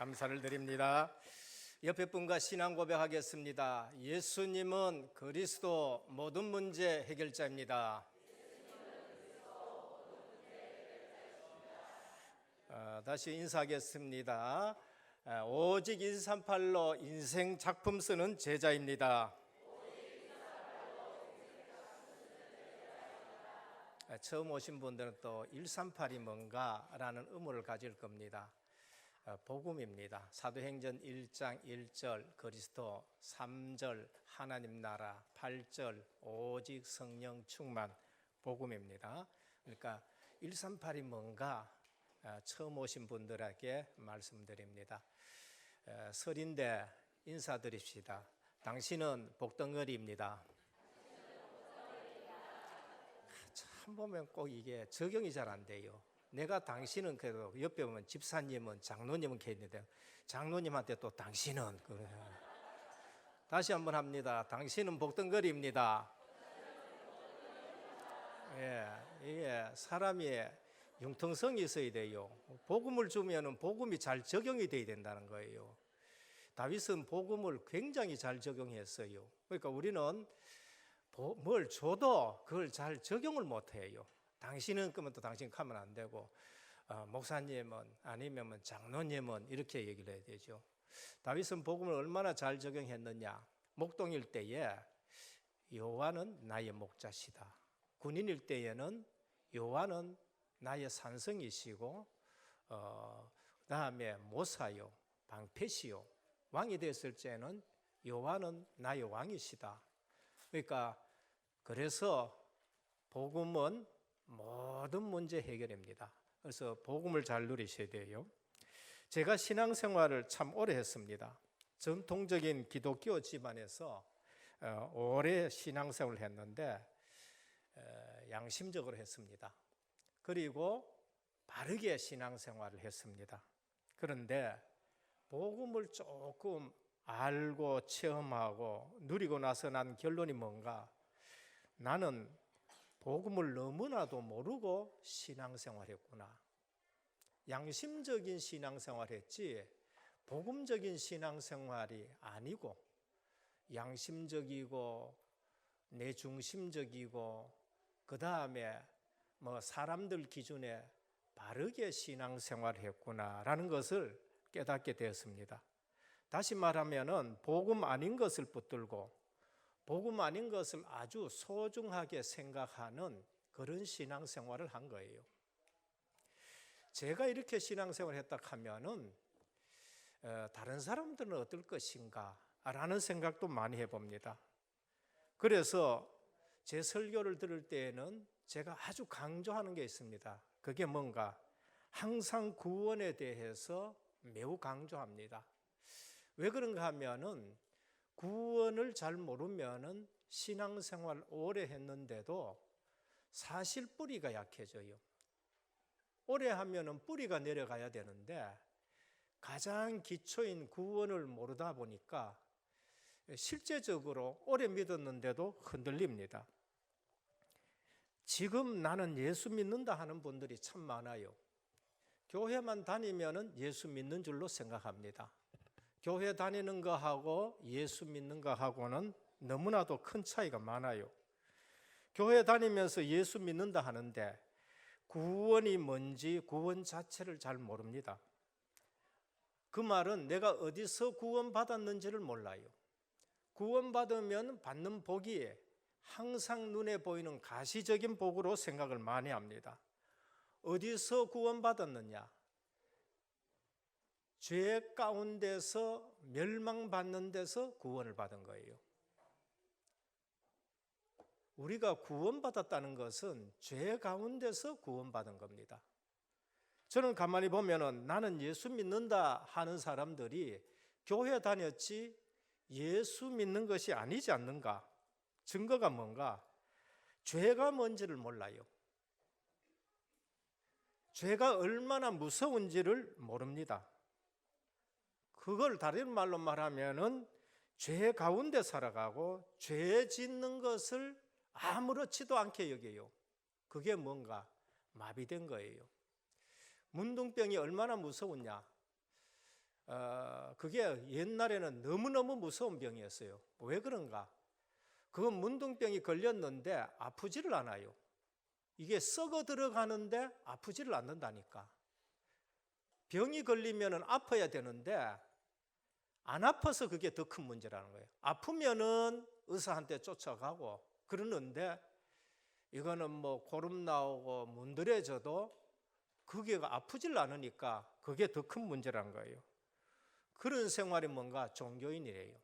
감사를 드립니다. 옆에 분과 신앙 고백하겠습니다. 예수님은 그리스도 모든 문제 해결자입니다. 다시 인사하겠습니다. 오직 138로 인생 작품 쓰는 제자입니다. 처음 오신 분들은 또 138이 뭔가라는 의문을 가질 겁니다. 복음입니다. 사도행전 1장 1절 그리스도, 3절 하나님 나라, 8절 오직 성령 충만, 복음입니다. 그러니까 138이 뭔가 처음 오신 분들에게 말씀드립니다. 설인데 인사드립시다. 당신은 복덩어리입니다. 참 보면 꼭 이게 적용이 잘 안 돼요. 내가 당신은 그래도 옆에 보면 집사님은 장로님은 계시는데 장로님한테 또 당신은 다시 한번 합니다. 당신은 복덩거리입니다. 이게 사람이 융통성이 있어야 돼요. 복음을 주면은 복음이 잘 적용이 돼야 된다는 거예요. 다윗은 복음을 굉장히 잘 적용했어요. 그러니까 우리는 뭘 줘도 그걸 잘 적용을 못 해요. 당신은 그러면 또 당신 가면 안 되고, 목사님은 아니면 장로님은 이렇게 얘기를 해야 되죠. 다윗은 복음을 얼마나 잘 적용했느냐. 목동일 때에 여호와는 나의 목자시다. 군인일 때에는 여호와는 나의 산성이시고, 그다음에 모사요, 방패시요. 왕이 됐을 때는 여호와는 나의 왕이시다. 그러니까 그래서 복음은 모든 문제 해결입니다. 그래서 복음을 잘 누리셔야 돼요. 제가 신앙생활을 참 오래 했습니다. 전통적인 기독교 집안에서 오래 신앙생활을 했는데 양심적으로 했습니다. 그리고 바르게 신앙생활을 했습니다. 그런데 복음을 조금 알고 체험하고 누리고 나서 난 결론이 뭔가, 나는 복음을 너무나도 모르고 신앙생활했구나. 양심적인 신앙생활했지 복음적인 신앙생활이 아니고 양심적이고 내중심적이고 그 다음에 사람들 기준에 바르게 신앙생활했구나라는 것을 깨닫게 되었습니다. 다시 말하면은 복음 아닌 것을 붙들고 복음 아닌 것을 아주 소중하게 생각하는 그런 신앙생활을 한 거예요. 제가 이렇게 신앙생활을 했다 하면은 다른 사람들은 어떨 것인가 라는 생각도 많이 해봅니다. 그래서 제 설교를 들을 때에는 제가 아주 강조하는 게 있습니다. 그게 뭔가 항상 구원에 대해서 매우 강조합니다. 왜 그런가 하면은 구원을 잘 모르면은 신앙생활 오래 했는데도 사실 뿌리가 약해져요. 오래 하면은 뿌리가 내려가야 되는데 가장 기초인 구원을 모르다 보니까 실제적으로 오래 믿었는데도 흔들립니다. 지금 나는 예수 믿는다 하는 분들이 참 많아요. 교회만 다니면은 예수 믿는 줄로 생각합니다. 교회 다니는 거하고 예수 믿는 거하고는 너무나도 큰 차이가 많아요. 교회 다니면서 예수 믿는다 하는데 구원이 뭔지 구원 자체를 잘 모릅니다. 그 말은 내가 어디서 구원받았는지를 몰라요. 구원받으면 받는 복이 항상 눈에 보이는 가시적인 복으로 생각을 많이 합니다. 어디서 구원받았느냐? 죄 가운데서 멸망받는 데서 구원을 받은 거예요. 우리가 구원받았다는 것은 죄 가운데서 구원받은 겁니다. 저는 가만히 보면은 나는 예수 믿는다 하는 사람들이 교회 다녔지 예수 믿는 것이 아니지 않는가? 증거가 뭔가? 죄가 뭔지를 몰라요. 죄가 얼마나 무서운지를 모릅니다. 그걸 다른 말로 말하면은 죄 가운데 살아가고 죄 짓는 것을 아무렇지도 않게 여겨요. 그게 뭔가 마비된 거예요. 문둥병이 얼마나 무서웠냐? 그게 옛날에는 너무너무 무서운 병이었어요. 왜 그런가? 그건 문둥병이 걸렸는데 아프지를 않아요. 이게 썩어 들어가는데 아프지를 않는다니까. 병이 걸리면 아파야 되는데 안 아파서 그게 더 큰 문제라는 거예요. 아프면은 의사한테 쫓아가고 그러는데 이거는 뭐 고름 나오고 문드러져도 그게 아프질 않으니까 그게 더 큰 문제라는 거예요. 그런 생활이 뭔가 종교인이래요.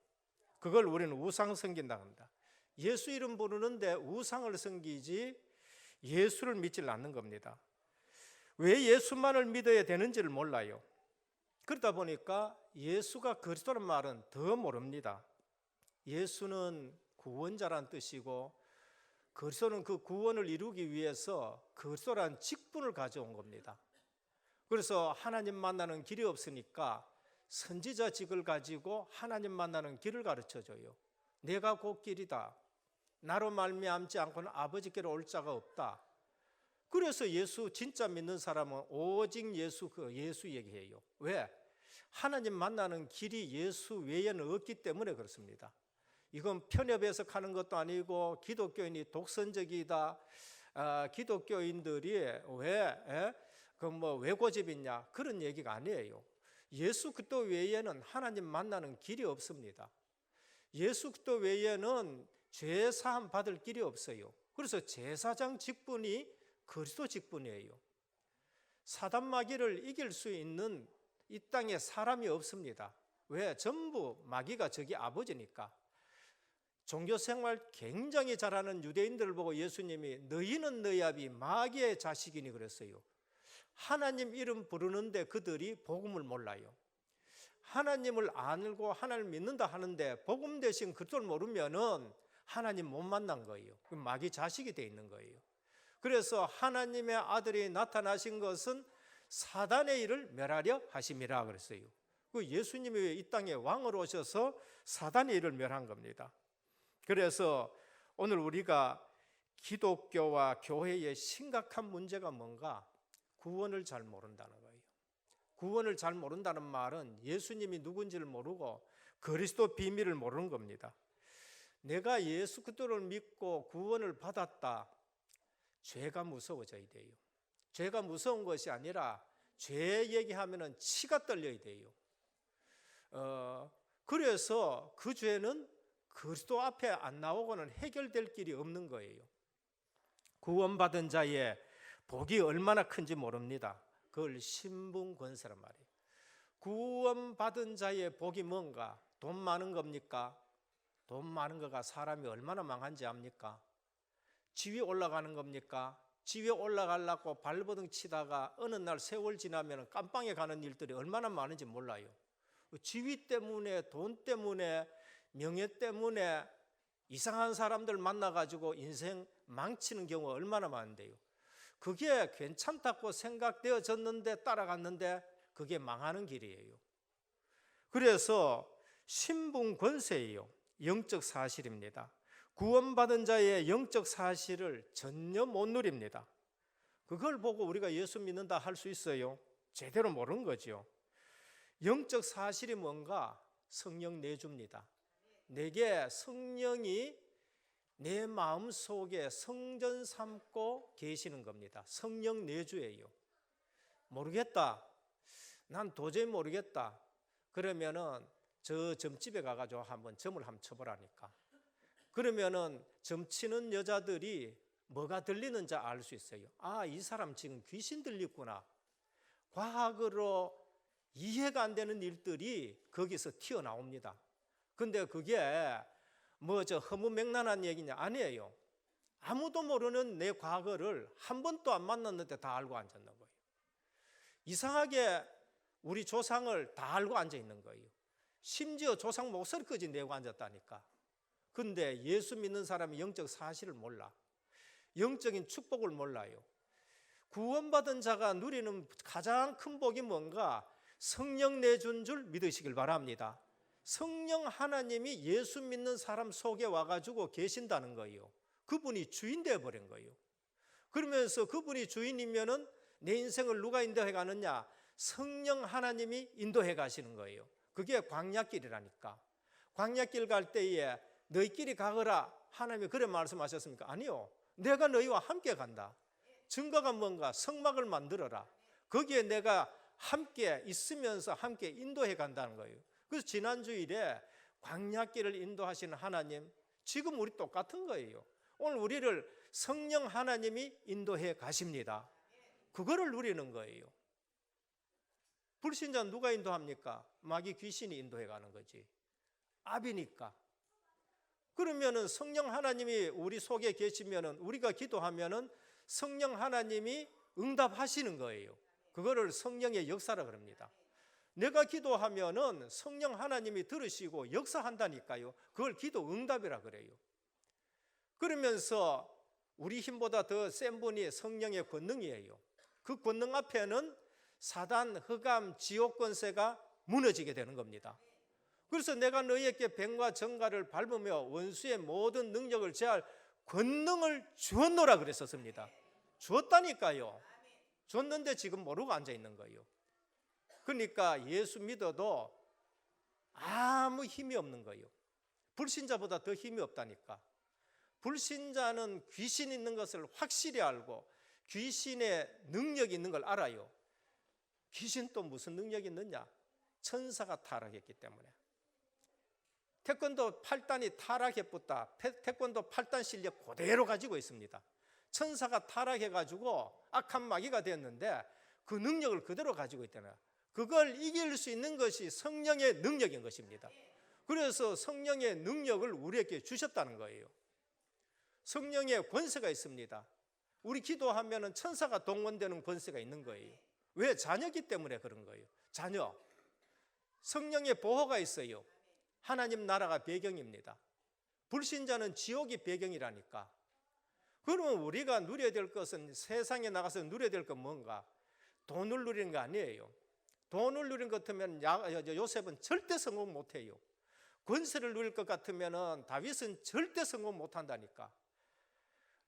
그걸 우리는 우상 섬긴다고 합니다. 예수 이름 부르는데 우상을 섬기지 예수를 믿질 않는 겁니다. 왜 예수만을 믿어야 되는지를 몰라요. 그러다 보니까 예수가 그리스도란 말은 더 모릅니다. 예수는 구원자란 뜻이고 그리스도는 그 구원을 이루기 위해서 그리스도란 직분을 가져온 겁니다. 그래서 하나님 만나는 길이 없으니까 선지자직을 가지고 하나님 만나는 길을 가르쳐줘요. 내가 곧 길이다. 나로 말미암지 않고는 아버지께로 올 자가 없다. 그래서 예수 진짜 믿는 사람은 오직 예수 얘기해요. 왜? 하나님 만나는 길이 예수 외에는 없기 때문에 그렇습니다. 이건 편협해서 가는 것도 아니고 기독교인이 독선적이다. 기독교인들이 왜 외고집이냐 그런 얘기가 아니에요. 예수 그리스도 외에는 하나님 만나는 길이 없습니다. 예수 그리스도 외에는 죄 사함 받을 길이 없어요. 그래서 제사장 직분이 그리스도 직분이에요. 사단 마귀를 이길 수 있는 이 땅에 사람이 없습니다. 왜? 전부 마귀가 저기 아버지니까. 종교생활 굉장히 잘하는 유대인들을 보고 예수님이 너희는 너희 아비 마귀의 자식이니 그랬어요. 하나님 이름 부르는데 그들이 복음을 몰라요. 하나님을 알고 하나님을 믿는다 하는데 복음 대신 그걸 모르면은 하나님 못 만난 거예요. 마귀 자식이 돼 있는 거예요. 그래서 하나님의 아들이 나타나신 것은 사단의 일을 멸하려 하심이라 그랬어요. 그 예수님이 이 땅에 왕으로 오셔서 사단의 일을 멸한 겁니다. 그래서 오늘 우리가 기독교와 교회의 심각한 문제가 뭔가? 구원을 잘 모른다는 거예요. 구원을 잘 모른다는 말은 예수님이 누군지를 모르고 그리스도 비밀을 모르는 겁니다. 내가 예수 그리스도를 믿고 구원을 받았다. 죄가 무서워져야 돼요. 죄가 무서운 것이 아니라 죄 얘기하면 치가 떨려야 돼요. 그래서 그 죄는 그리스도 앞에 안 나오고는 해결될 길이 없는 거예요. 구원받은 자의 복이 얼마나 큰지 모릅니다. 그걸 신분권세란 말이에요. 구원받은 자의 복이 뭔가? 돈 많은 겁니까? 돈 많은 거가 사람이 얼마나 망한지 압니까? 지위 올라가는 겁니까? 지위에 올라가려고 발버둥 치다가 어느 날 세월 지나면 깜빵에 가는 일들이 얼마나 많은지 몰라요. 지위 때문에, 돈 때문에, 명예 때문에 이상한 사람들 만나가지고 인생 망치는 경우가 얼마나 많은데요. 그게 괜찮다고 생각되어졌는데 따라갔는데 그게 망하는 길이에요. 그래서 신분 권세예요. 영적 사실입니다. 구원받은 자의 영적 사실을 전혀 못 누립니다. 그걸 보고 우리가 예수 믿는다 할 수 있어요? 제대로 모르는 거죠. 영적 사실이 뭔가? 성령 내줍니다. 내게 성령이 내 마음속에 성전 삼고 계시는 겁니다. 성령 내주예요. 모르겠다. 난 도저히 모르겠다. 그러면은 저 점집에 가가지고 한번 점을 한번 쳐보라니까. 그러면은 점 치는 여자들이 뭐가 들리는지 알 수 있어요. 아, 이 사람 지금 귀신 들렸구나. 과학으로 이해가 안 되는 일들이 거기서 튀어나옵니다. 근데 그게 허무맹랑한 얘기냐? 아니에요. 아무도 모르는 내 과거를 한 번도 안 만났는데 다 알고 앉았는 거예요. 이상하게 우리 조상을 다 알고 앉아 있는 거예요. 심지어 조상 목소리까지 내고 앉았다니까. 근데 예수 믿는 사람이 영적 사실을 몰라. 영적인 축복을 몰라요. 구원받은 자가 누리는 가장 큰 복이 뭔가? 성령 내준 줄 믿으시길 바랍니다. 성령 하나님이 예수 믿는 사람 속에 와가지고 계신다는 거예요. 그분이 주인 되어버린 거예요. 그러면서 그분이 주인이면은 내 인생을 누가 인도해 가느냐? 성령 하나님이 인도해 가시는 거예요. 그게 광야길이라니까. 광야길 갈 때에 너희끼리 가거라 하나님이 그래 말씀하셨습니까? 아니요. 내가 너희와 함께 간다. 증거가 뭔가? 성막을 만들어라. 거기에 내가 함께 있으면서 함께 인도해 간다는 거예요. 그래서 지난주일에 광야길을 인도하시는 하나님, 지금 우리 똑같은 거예요. 오늘 우리를 성령 하나님이 인도해 가십니다. 그거를 누리는 거예요. 불신자는 누가 인도합니까? 마귀 귀신이 인도해 가는 거지. 압이니까. 그러면은 성령 하나님이 우리 속에 계시면은 우리가 기도하면은 성령 하나님이 응답하시는 거예요. 그거를 성령의 역사라 그럽니다. 내가 기도하면은 성령 하나님이 들으시고 역사한다니까요. 그걸 기도 응답이라 그래요. 그러면서 우리 힘보다 더 센 분이 성령의 권능이에요. 그 권능 앞에는 사단, 흑암, 지옥 권세가 무너지게 되는 겁니다. 그래서 내가 너희에게 뱀과 정갈을 밟으며 원수의 모든 능력을 제할 권능을 주었노라 그랬었습니다. 주었다니까요. 줬는데 지금 모르고 앉아 있는 거예요. 그러니까 예수 믿어도 아무 힘이 없는 거예요. 불신자보다 더 힘이 없다니까. 불신자는 귀신 있는 것을 확실히 알고 귀신의 능력이 있는 걸 알아요. 귀신 또 무슨 능력이 있느냐? 천사가 타락했기 때문에. 태권도 8단이 타락해붙다. 태권도 8단 실력 그대로 가지고 있습니다. 천사가 타락해가지고 악한 마귀가 되었는데 그 능력을 그대로 가지고 있다는, 그걸 이길 수 있는 것이 성령의 능력인 것입니다. 그래서 성령의 능력을 우리에게 주셨다는 거예요. 성령의 권세가 있습니다. 우리 기도하면 천사가 동원되는 권세가 있는 거예요. 왜? 자녀이기 때문에 그런 거예요. 자녀. 성령의 보호가 있어요. 하나님 나라가 배경입니다. 불신자는 지옥이 배경이라니까. 그러면 우리가 누려야 될 것은, 세상에 나가서 누려야 될 건 뭔가? 돈을 누리는 거 아니에요. 돈을 누리는 것 같으면 요셉은 절대 성공 못해요. 권세를 누릴 것 같으면 다윗은 절대 성공 못한다니까.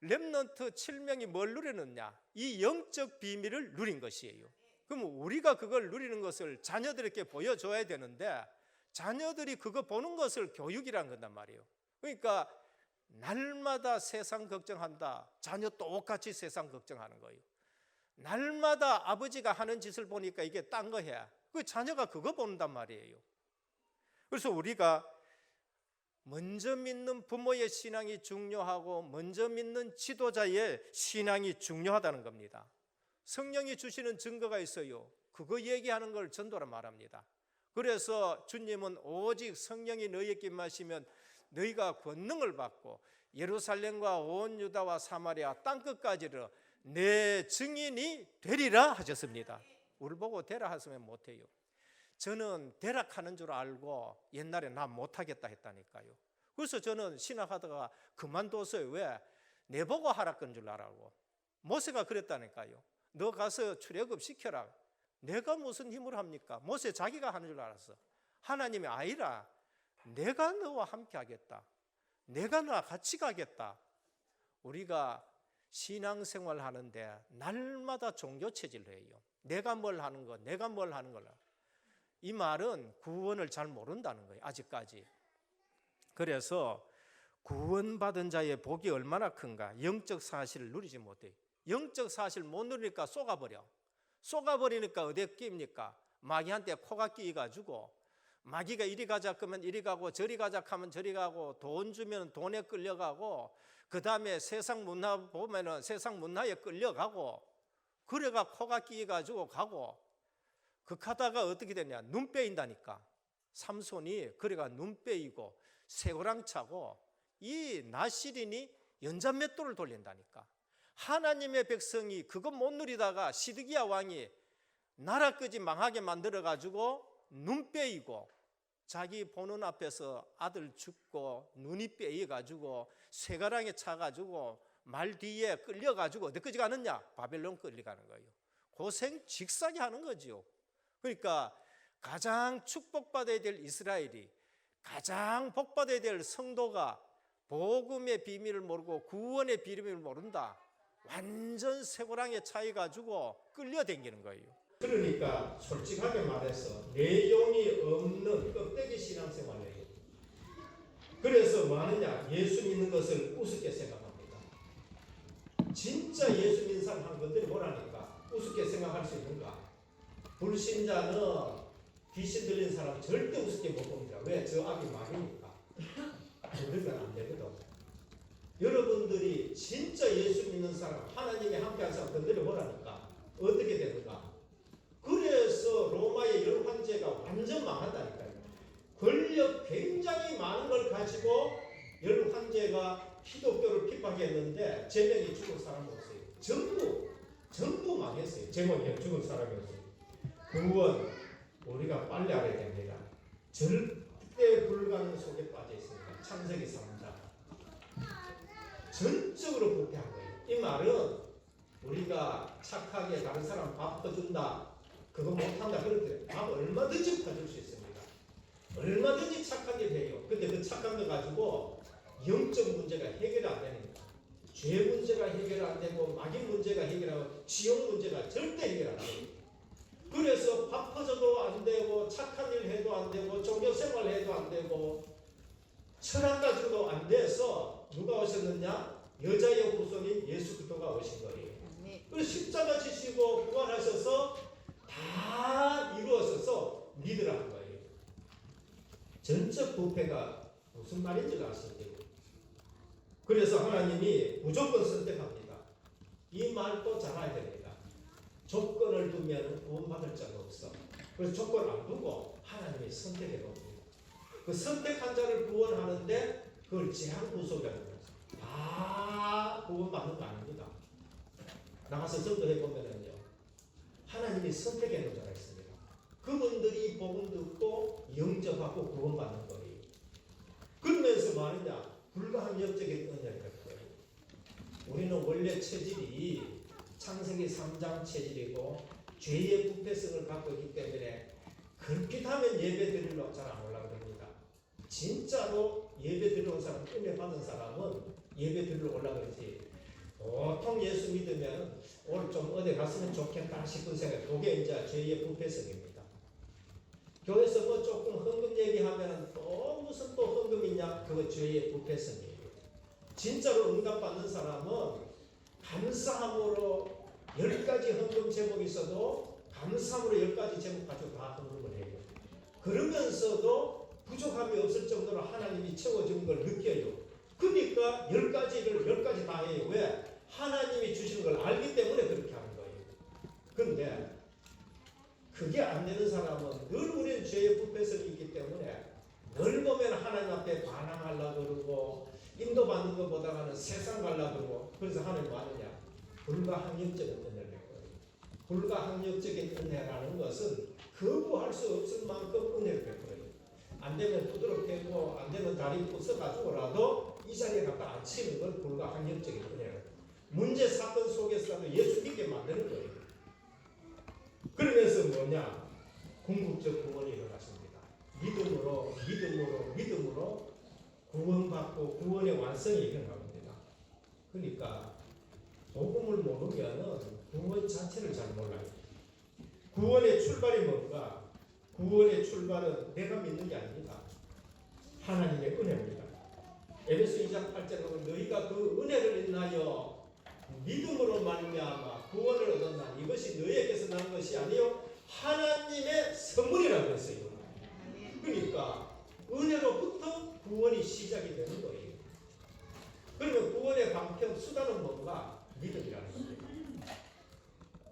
렘넌트 7명이 뭘 누리느냐? 이 영적 비밀을 누린 것이에요. 그럼 우리가 그걸 누리는 것을 자녀들에게 보여줘야 되는데 자녀들이 그거 보는 것을 교육이라는 건단 말이에요. 그러니까 날마다 세상 걱정한다. 자녀 똑같이 세상 걱정하는 거예요. 날마다 아버지가 하는 짓을 보니까 이게 딴 거 해. 그 자녀가 그거 본단 말이에요. 그래서 우리가 먼저 믿는 부모의 신앙이 중요하고 먼저 믿는 지도자의 신앙이 중요하다는 겁니다. 성령이 주시는 증거가 있어요. 그거 얘기하는 걸 전도라 말합니다. 그래서 주님은 오직 성령이 너희에게 임하시면 너희가 권능을 받고 예루살렘과 온 유다와 사마리아 땅끝까지를 내 증인이 되리라 하셨습니다. 우리 보고 되라 하시면 못해요. 저는 되락하는 줄 알고 옛날에 나 못하겠다 했다니까요. 그래서 저는 신학하다가 그만뒀어요. 왜? 내 보고 하라 건 줄 알고. 모세가 그랬다니까요. 너 가서 출애굽 시켜라. 내가 무슨 힘을 합니까? 모세 자기가 하는 줄 알았어. 하나님이 아니라 내가 너와 함께 하겠다. 내가 너와 같이 가겠다. 우리가 신앙생활 하는데 날마다 종교체질을 해요. 내가 뭘 하는 거, 내가 뭘 하는 거라. 이 말은 구원을 잘 모른다는 거예요. 아직까지. 그래서 구원받은 자의 복이 얼마나 큰가. 영적 사실을 누리지 못해요. 영적 사실 못 누리니까 쏘가버려. 쏘가버리니까 어디에 끼입니까? 마귀한테 코가 끼어가지고 마귀가 이리 가자 하면 이리 가고 저리 가자 하면 저리 가고 돈 주면 돈에 끌려가고 그 다음에 세상 문화 보면은 세상 문화에 끌려가고 그래가 코가 끼어가지고 가고 그 가다가 어떻게 되냐? 눈 빼인다니까. 삼손이 그래가 눈 빼이고 쇠고랑 차고 이 나시린이 연잔맷돌을 돌린다니까. 하나님의 백성이 그거 못 누리다가 시드기야 왕이 나라 끄지 망하게 만들어가지고 눈 빼이고 자기 보는 앞에서 아들 죽고 눈이 빼여가지고 쇠가랑에 차가지고 말 뒤에 끌려가지고 어디까지 가느냐? 바벨론 끌려가는 거예요. 고생 직사게 하는 거죠. 그러니까 가장 축복받아야 될 이스라엘이, 가장 복받아야 될 성도가 복음의 비밀을 모르고 구원의 비밀을 모른다. 완전 쇠고랑에 차여가지고 끌려다니는 거예요. 그러니까 솔직하게 말해서 내용이 없는 껍데기 신앙생활이에요. 그래서 뭐 하느냐? 예수 믿는 것을 우습게 생각합니다. 진짜 예수 믿는 사람 한 것들이 뭐라니까? 우습게 생각할 수 있는가? 불신자는 귀신 들린 사람 절대 우습게 못 봅니다. 왜? 저 악이 막이니까. 그러면 안 되거든. 여러분들이 진짜 예수 믿는 사람, 하나님이 함께한 사람들이 뭐라니까? 어떻게 되는가? 그래서 로마의 열 황제가 완전 망한다니까요. 권력 굉장히 많은 걸 가지고 열 황제가 기독교를 핍박했는데 제명이 죽을 사람이 없어요. 전부 망했어요. 제명이 죽을 사람이 없어요. 그건 우리가 빨리 알아야 됩니다. 절대 불가능 속에 빠져 있습니다. 창세기 3장. 전적으로 부패한 거예요. 이 말은 우리가 착하게 다른 사람 밥 퍼준다, 그거 못한다 그럴 때 밥 얼마든지 퍼줄 수 있습니다. 얼마든지 착하게 돼요. 근데 그 착한 거 가지고 영적 문제가 해결 안 됩니다. 죄 문제가 해결 안 되고 마귀 문제가 해결하고 지옥 문제가 절대 해결 안 돼요. 그래서 밥 퍼줘도 안 되고 착한 일 해도 안 되고 종교 생활 해도 안 되고 철학 가지고도 안 돼서 누가 오셨느냐? 여자의 후손인 예수 그리스도가 오신 거예요. 그래서 십자가 지시고 부활하셔서 다 이루어져서 믿으라는 거예요. 전적 부패가 무슨 말인지 아시죠? 그래서 하나님이 무조건 선택합니다. 이 말도 잘 알아야 됩니다. 조건을 두면 구원받을 자가 없어. 그래서 조건 안 두고 하나님이 선택해 놓습니다. 그 선택한 자를 구원하는데 그걸 제한구속이라는 거예요. 다 구원받는 거 아닙니다. 나가서 전도해 보면은요, 하나님이 선택해 놓은 자가 있습니다. 그분들이 복음 듣고 영접하고 구원받는 거예요. 그러면서 말이냐, 불가항력적인 은혜를 거예요. 우리는 원래 체질이 창세기 3장 체질이고 죄의 부패성을 갖고 있기 때문에 그렇게 하면 예배 드리려고 잘 안 올라가 됩니다. 진짜로 예배 드리러 온 사람, 은혜 받은 사람은 예배 드리러 올라가지. 보통 예수 믿으면 오늘 좀 어디 갔으면 좋겠다 싶은 생각, 그게 이제 죄의 부패성입니다. 교회에서 뭐 조금 헌금 얘기하면 또 무슨 또 헌금이냐? 그거 죄의 부패성이에요. 진짜로 응답받는 사람은 감사함으로 10가지 헌금 제목이 있어도 감사함으로 10가지 제목 가지고 다 헌금을 해요. 그러면서도 부족함이 없을 정도로 하나님이 채워주는 걸 느껴요. 그러니까 10가지 다 해요. 왜? 하나님이 주시는 걸 알기 때문에 그렇게 하는 거예요. 그런데 그게 안 되는 사람은 늘 우리는 죄의 부패성이 있기 때문에 늘 보면 하나님 앞에 반항하려고 그러고 인도받는 것보다는 세상 가려고 그러고, 그래서 하나님 뭐 하느냐? 불가항력적인 은혜를 줬거든요. 불가항력적인 은혜라는 것은 거부할 수 없을 만큼 은혜를 줬거든요. 안 되면 두드러 패고 안 되면 다리 부숴가지고라도 이 자리에 갖다 앉히는 건 불가항력적인 은혜예요. 문제 사건 속에서라도 예수 믿게 만드는 거예요. 그러면서 뭐냐? 궁극적 구원이 일어났습니다. 믿음으로 구원받고 구원의 완성이 일어납니다. 그러니까 복음을 모르면 구원 자체를 잘 몰라요. 구원의 출발이 뭔가? 구원의 출발은 내가 믿는 게 아닙니다. 하나님의 은혜입니다. 에베소 2장 8절에 보면 너희가 그 은혜를 인하여 믿음으로 말미암아 구원을 얻었나 이것이 너희에게서 난 것이 아니요 하나님의 선물이라고 했어요. 그러니까 은혜로부터 구원이 시작이 되는 거예요. 그러면 구원의 방편 수단은 뭔가? 믿음이라는 거예요.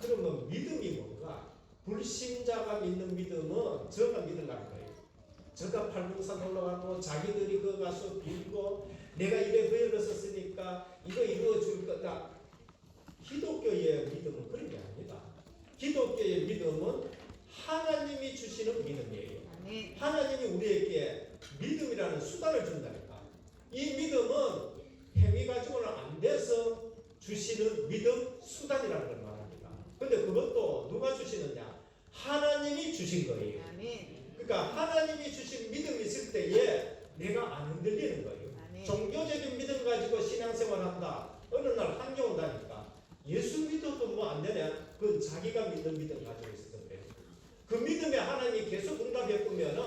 그러면 믿음이 뭔가? 불신자가 믿는 믿음은 저가 믿으라는 거예요. 저가 팔공산 올라가고 자기들이 그 가서 빌고 내가 이래 허락했었으니까 이거 이루어줄 거다. 기독교의 믿음은 그런 게 아닙니다. 기독교의 믿음은 하나님이 주시는 믿음이에요. 하나님이 우리에게 믿음이라는 수단을 준다니까. 이 믿음은 행위 가지고는 안 돼서 주시는 믿음 수단이라는 걸 말합니다. 근데 그것도 누가 주시느냐? 하나님이 주신 거예요. 그러니까 하나님이 주신 믿음이 있을 때에 내가 안 흔들리는 거예요. 종교적인 믿음 가지고 신앙생활 한다. 어느 날 한경 온다니까. 예수 믿어도 뭐 안 되네. 그건 자기가 믿는 믿음 가지고 있어서 그래요. 그 믿음에 하나님이 계속 응답해 보면은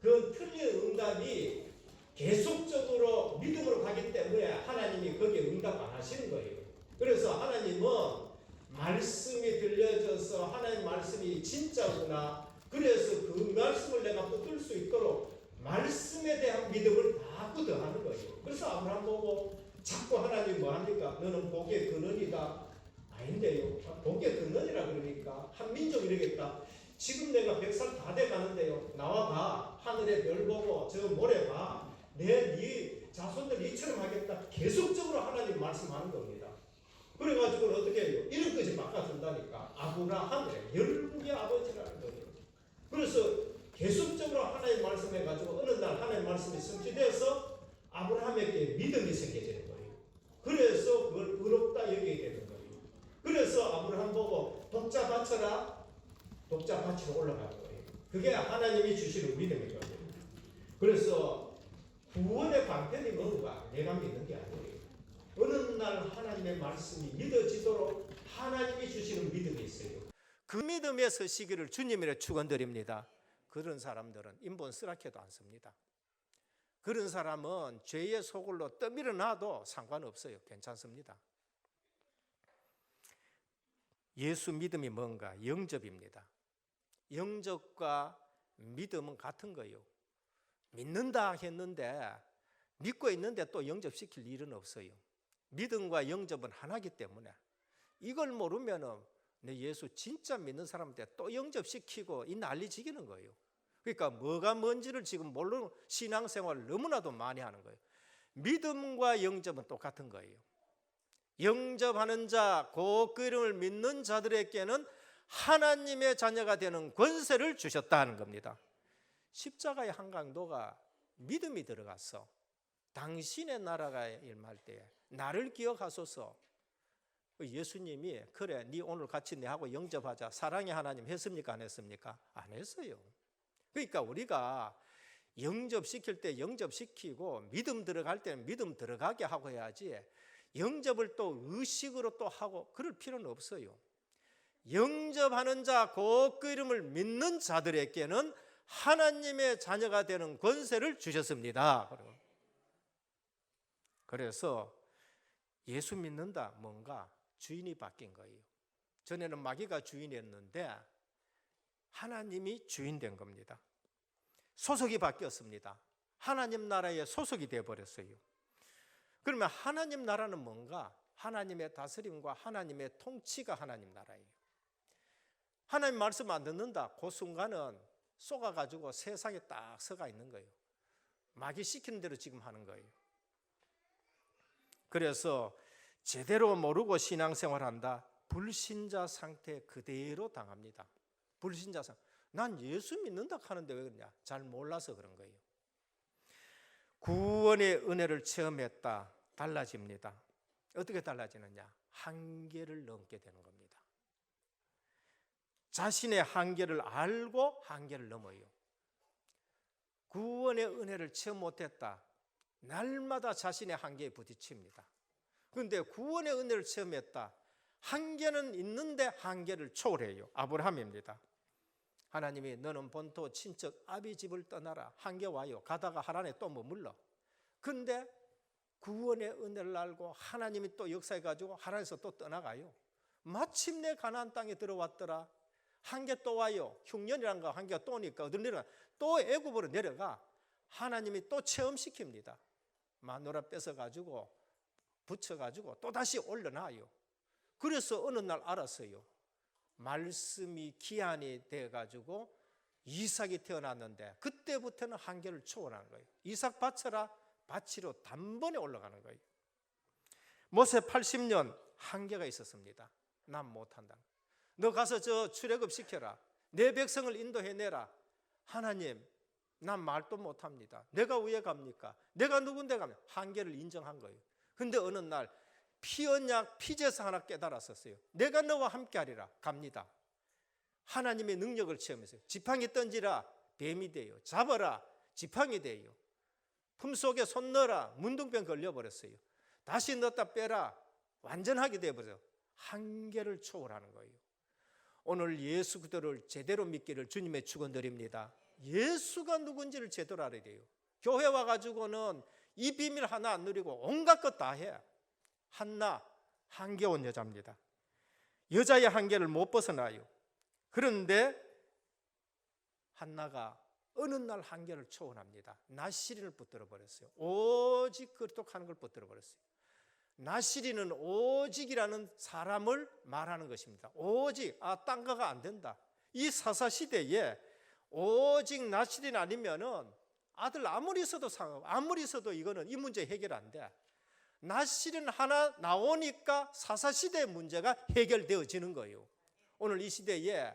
그 틀린 응답이 계속적으로 믿음으로 가기 때문에 하나님이 거기에 응답 안 하시는 거예요. 그래서 하나님은 말씀이 들려져서 하나님 말씀이 진짜구나. 그래서 그 말씀을 내가 붙들 수 있도록 말씀에 대한 믿음을 다 더하는 거예요. 그래서 아브라함 보고 자꾸 하나님 뭐 합니까? 너는 복의 근원이다. 아닌데요. 복의 근원이라 그러니까 한 민족 이러겠다. 지금 내가 100살 다 돼가는데요. 나와 봐. 하늘의 별 보고 저 모래 봐. 네 자손들 이처럼 하겠다. 계속적으로 하나님 말씀하는 겁니다. 그래가지고 어떻게 해요? 이름까지 바꿔준다니까. 아브라함의 열국의 아버지라는 거예요. 그래서 계속적으로 하나님 말씀해가지고 어느 날 하나님 말씀이 성취되어서 아브라함에게 믿음이 생겨지는 거예요. 그래서 그걸 의롭다 여기게 되는 거예요. 그래서 아브라함 보고 독자 바쳐라. 독자 바치러 올라가는 거예요. 그게 하나님이 주시는 믿음인 거예요. 그래서 구원의 방편이 뭔가 내가 믿는 게 아니에요. 어느 날 하나님의 말씀이 믿어지도록 하나님이 주시는 믿음이 있어요. 그 믿음에 서시기를 주님이라 축원드립니다. 그런 사람들은 인본 쓰라켜도 않습니다. 그런 사람은 죄의 소굴로 떠밀어놔도 상관없어요. 괜찮습니다. 예수 믿음이 뭔가? 영접입니다. 영접과 믿음은 같은 거예요. 믿는다 했는데 믿고 있는데 또 영접시킬 일은 없어요. 믿음과 영접은 하나이기 때문에 이걸 모르면은 내 예수 진짜 믿는 사람한테 또 영접시키고 이 난리지기는 거예요. 그러니까 뭐가 뭔지를 지금 모르는 신앙생활을 너무나도 많이 하는 거예요. 믿음과 영접은 똑같은 거예요. 영접하는 자, 그 이름을 믿는 자들에게는 하나님의 자녀가 되는 권세를 주셨다는 겁니다. 십자가의 한강도가 믿음이 들어갔어. 당신의 나라가 임할 때에 나를 기억하소서. 예수님이 그래 네 오늘 같이 내하고 영접하자 사랑의 하나님 했습니까? 안 했습니까? 안 했어요. 그러니까 우리가 영접시킬 때 영접시키고 믿음 들어갈 때는 믿음 들어가게 하고 해야지 영접을 또 의식으로 또 하고 그럴 필요는 없어요. 영접하는 자, 그 이름을 믿는 자들에게는 하나님의 자녀가 되는 권세를 주셨습니다. 그래서 예수 믿는다 뭔가 주인이 바뀐 거예요. 전에는 마귀가 주인이었는데 하나님이 주인 된 겁니다. 소속이 바뀌었습니다. 하나님 나라의 소속이 되어버렸어요. 그러면 하나님 나라는 뭔가? 하나님의 다스림과 하나님의 통치가 하나님 나라예요. 하나님 말씀 안 듣는다. 그 순간은 쏘가가지고 세상에 딱 서가 있는 거예요. 마귀 시키는 대로 지금 하는 거예요. 그래서 제대로 모르고 신앙생활한다. 불신자 상태 그대로 당합니다. 불신자 상태. 난 예수 믿는다 하는데 왜 그러냐? 잘 몰라서 그런 거예요. 구원의 은혜를 체험했다. 달라집니다. 어떻게 달라지느냐? 한계를 넘게 되는 겁니다. 자신의 한계를 알고 한계를 넘어요. 구원의 은혜를 체험 못했다. 날마다 자신의 한계에 부딪힙니다. 그런데 구원의 은혜를 체험했다. 한계는 있는데 한계를 초월해요. 아브라함입니다. 하나님이 너는 본토 친척 아비 집을 떠나라. 한계 와요. 가다가 하란에 또 머물러. 근데 구원의 은혜를 알고 하나님이 또 역사해가지고 하란에서 또 떠나가요. 마침내 가나안 땅에 들어왔더라. 한계 또 와요. 흉년이라는 거 한계가 또 오니까 어디로 내려가? 또 애굽으로 내려가. 하나님이 또 체험시킵니다. 마누라 뺏어가지고 붙여가지고 또 다시 올려놔요. 그래서 어느 날 알았어요. 말씀이 기한이 돼가지고 이삭이 태어났는데 그때부터는 한계를 초월하는 거예요. 이삭 바쳐라. 바치로 단번에 올라가는 거예요. 모세 80년 한계가 있었습니다. 난 못한다. 너 가서 저 출애굽 시켜라. 내 백성을 인도해내라. 하나님, 난 말도 못합니다. 내가 왜 갑니까? 내가 누군데 가면 한계를 인정한 거예요. 근데 어느 날 피언약 피제사 하나 깨달았었어요. 내가 너와 함께하리라. 갑니다. 하나님의 능력을 체험했어요. 지팡이 던지라. 뱀이 돼요. 잡아라. 지팡이 돼요. 품속에 손 넣어라. 문둥병 걸려버렸어요. 다시 넣었다 빼라. 완전하게 돼버려요. 한계를 초월하는 거예요. 오늘 예수 그리스도를 제대로 믿기를 주님의 축원드립니다. 예수가 누군지를 제대로 알아야 돼요. 교회 와가지고는 이 비밀 하나 안 누리고 온갖 것 다 해. 한나, 한계 온 여자입니다. 여자의 한계를 못 벗어나요. 그런데 한나가 어느 날 한계를 초월합니다. 나시린을 붙들어 버렸어요. 오직 그렇도록 하는 걸 붙들어 버렸어요. 나시린은 오직이라는 사람을 말하는 것입니다. 오직, 딴 거가 안 된다. 이 사사시대에 오직 나시린 아니면은 아들 아무리 있어도 아무리 있어도 이거는 이 문제 해결 안 돼. 나시린 하나 나오니까 사사시대의 문제가 해결되어지는 거예요. 오늘 이 시대에